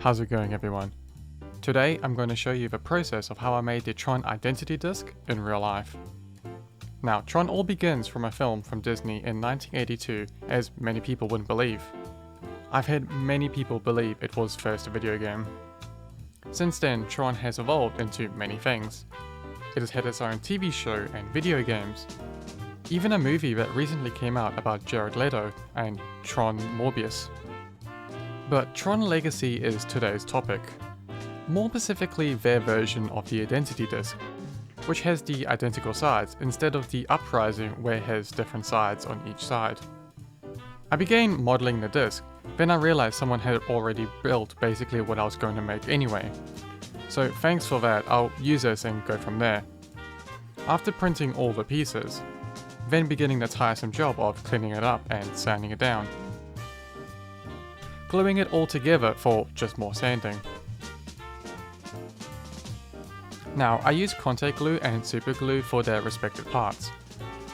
How's it going, everyone? Today I'm going to show you the process of how I made the Tron identity disc in real life. Now, Tron all begins from a film from Disney in 1982, as many people wouldn't believe. I've had many people believe it was first a video game. Since then, Tron has evolved into many things. It has had its own TV show and video games, even a movie that recently came out about Jared Leto and Tron Morbius. But Tron Legacy is today's topic. More specifically, their version of the identity disc, which has the identical sides instead of the uprising where it has different sides on each side. I began modeling the disc, then I realized someone had already built basically what I was going to make anyway. So thanks for that, I'll use this and go from there. After printing all the pieces, then beginning the tiresome job of cleaning it up and sanding it down. Gluing it all together for just more sanding. Now, I use contact glue and super glue for their respective parts.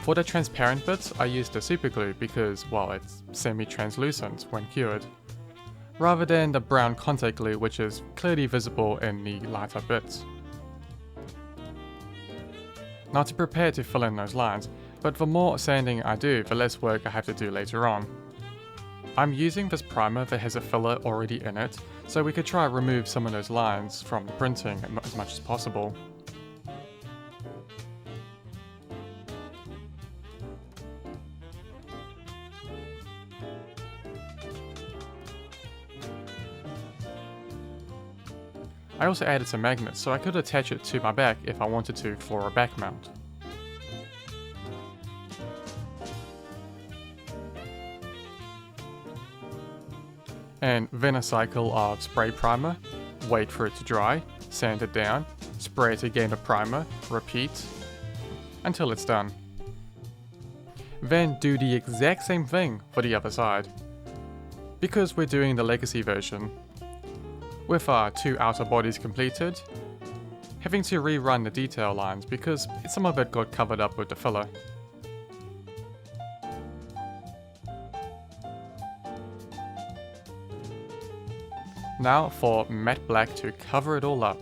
For the transparent bits, I use the super glue because, well, it's semi-translucent when cured, rather than the brown contact glue which is clearly visible in the lighter bits. Now to prepare to fill in those lines, but the more sanding I do, the less work I have to do later on. I'm using this primer that has a filler already in it, so we could try and remove some of those lines from the printing as much as possible. I also added some magnets so I could attach it to my back if I wanted to for a back mount. And then a cycle of spray primer, wait for it to dry, sand it down, spray it again with primer, repeat, until it's done. Then do the exact same thing for the other side. Because we're doing the legacy version, with our two outer bodies completed, having to rerun the detail lines because some of it got covered up with the filler. Now for matte black to cover it all up.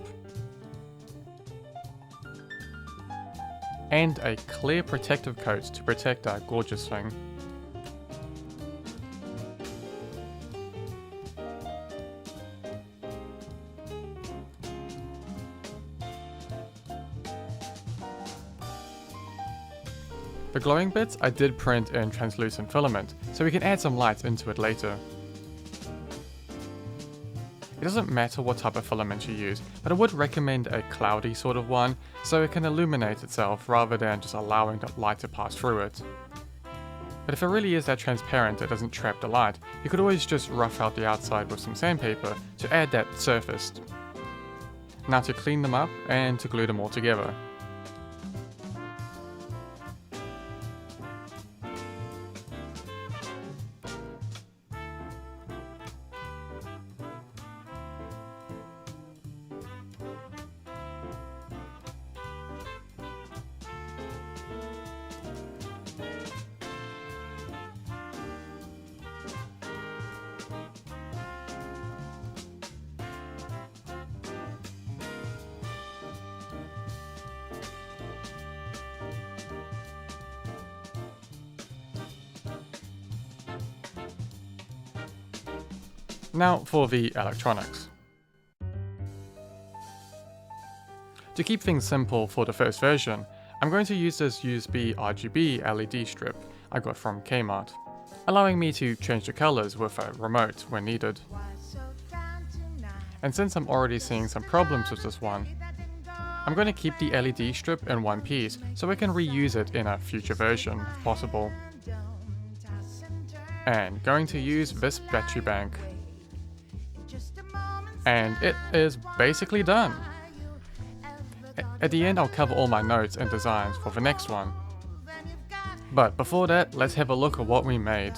And a clear protective coat to protect our gorgeous thing. The glowing bits I did print in translucent filament, so we can add some light into it later. It doesn't matter what type of filament you use, but I would recommend a cloudy sort of one, so it can illuminate itself rather than just allowing the light to pass through it. But if it really is that transparent it doesn't trap the light, you could always just rough out the outside with some sandpaper to add that surface. Now to clean them up and to glue them all together. Now for the electronics. To keep things simple for the first version, I'm going to use this USB RGB LED strip I got from Kmart, allowing me to change the colors with a remote when needed. And since I'm already seeing some problems with this one, I'm going to keep the LED strip in one piece so I can reuse it in a future version if possible. And going to use this battery bank. And it is basically done. At the end I'll cover all my notes and designs for the next one. But before that, let's have a look at what we made.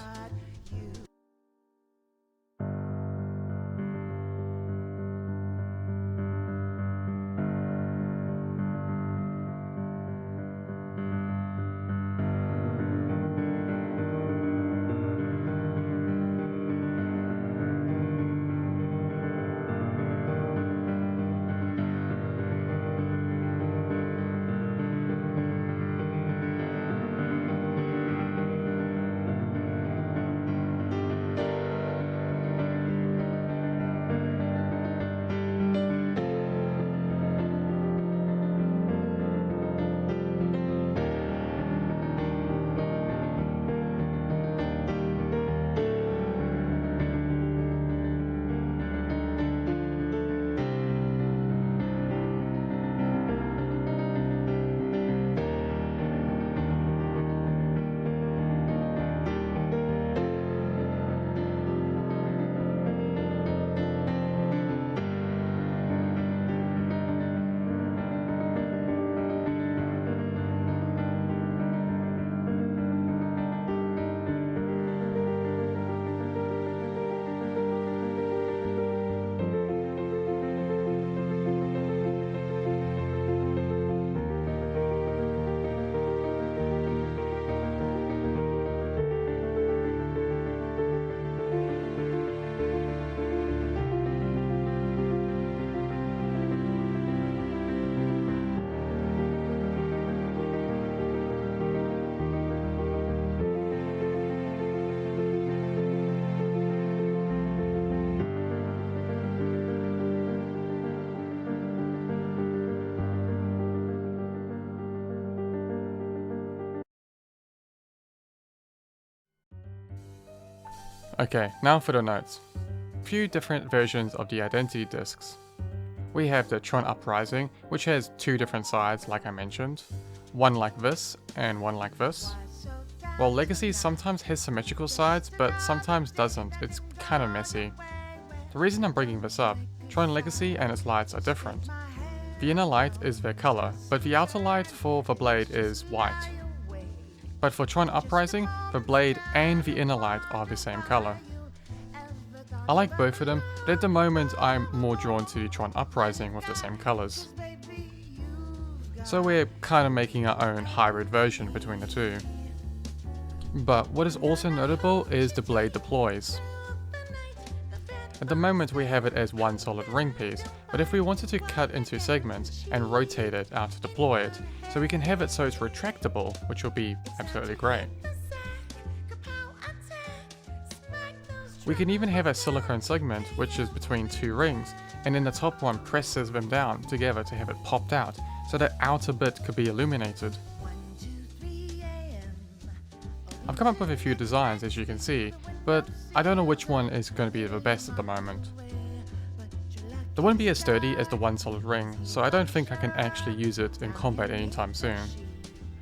Okay, now for the notes. Few different versions of the identity discs. We have the Tron Uprising, which has two different sides like I mentioned, one like this and one like this. While Legacy sometimes has symmetrical sides, but sometimes doesn't, it's kind of messy. The reason I'm bringing this up, Tron Legacy and its lights are different. The inner light is their color, but the outer light for the blade is white. But for Tron Uprising, the blade and the inner light are the same color. I like both of them, but at the moment I'm more drawn to the Tron Uprising with the same colors. So we're kind of making our own hybrid version between the two. But what is also notable is the blade deploys. At the moment we have it as one solid ring piece, but if we wanted to cut into segments and rotate it out to deploy it, so we can have it so it's retractable, which will be absolutely great. We can even have a silicone segment which is between two rings, and then the top one presses them down together to have it popped out, so that outer bit could be illuminated. I've come up with a few designs as you can see, but I don't know which one is going to be the best at the moment. They won't be as sturdy as the one solid ring, so I don't think I can actually use it in combat anytime soon.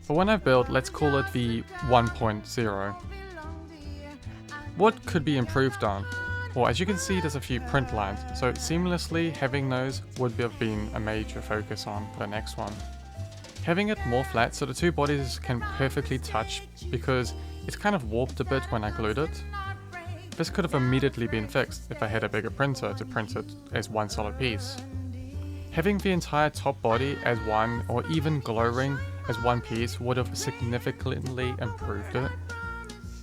For one I've built, let's call it the 1.0. What could be improved on? Well, as you can see there's a few print lines, so seamlessly having those would have been a major focus on for the next one. Having it more flat so the two bodies can perfectly touch, because it's kind of warped a bit when I glued it. This could have immediately been fixed if I had a bigger printer to print it as one solid piece. Having the entire top body as one, or even glow ring as one piece, would have significantly improved it.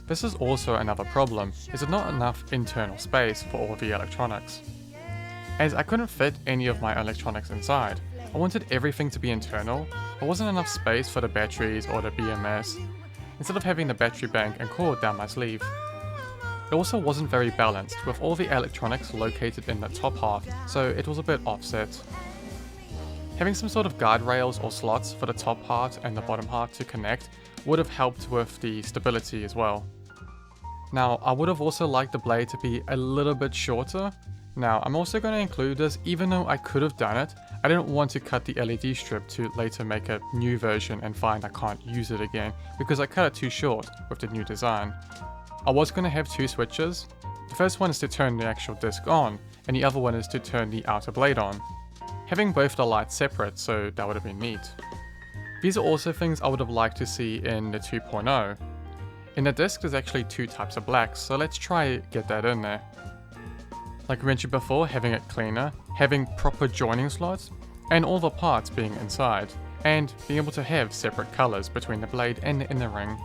This is also another problem, is there not enough internal space for all of the electronics. As I couldn't fit any of my electronics inside, I wanted everything to be internal, there wasn't enough space for the batteries or the BMS, instead of having the battery bank and cord down my sleeve. It also wasn't very balanced, with all the electronics located in the top half, so it was a bit offset. Having some sort of guardrails or slots for the top part and the bottom part to connect would have helped with the stability as well. Now, I would have also liked the blade to be a little bit shorter. Now, I'm also going to include this, even though I could have done it, I didn't want to cut the LED strip to later make a new version and find I can't use it again, because I cut it too short with the new design. I was going to have two switches. The first one is to turn the actual disc on, and the other one is to turn the outer blade on. Having both the lights separate, so that would have been neat. These are also things I would have liked to see in the 2.0. In the disc there's actually two types of blacks, so let's try get that in there. Like I mentioned before, having it cleaner, having proper joining slots, and all the parts being inside, and being able to have separate colours between the blade and the inner ring.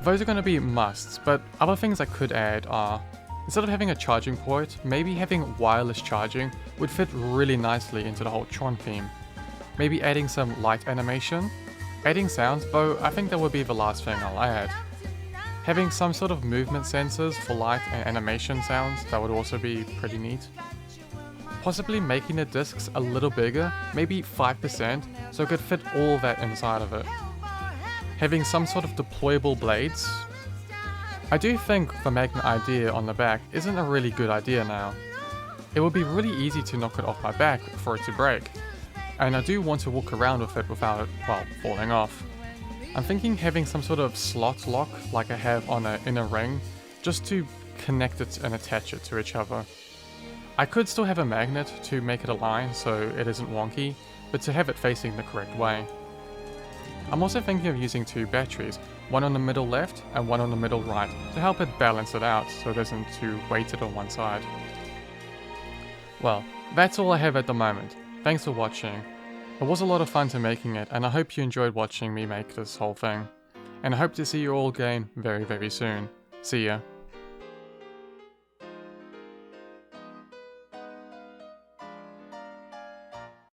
Those are going to be musts, but other things I could add are, instead of having a charging port, maybe having wireless charging would fit really nicely into the whole Tron theme. Maybe adding some light animation. Adding sounds, though I think that would be the last thing I'll add. Having some sort of movement sensors for light and animation sounds, that would also be pretty neat. Possibly making the discs a little bigger, maybe 5%, so it could fit all that inside of it. Having some sort of deployable blades. I do think the magnet idea on the back isn't a really good idea now. It would be really easy to knock it off my back for it to break, and I do want to walk around with it without it, well, falling off. I'm thinking having some sort of slot lock like I have on an inner ring, just to connect it and attach it to each other. I could still have a magnet to make it align so it isn't wonky, but to have it facing the correct way. I'm also thinking of using two batteries, one on the middle left and one on the middle right, to help it balance it out so it isn't too weighted on one side. Well, that's all I have at the moment. Thanks for watching. It was a lot of fun to making it, and I hope you enjoyed watching me make this whole thing. And I hope to see you all again very, very soon. See ya.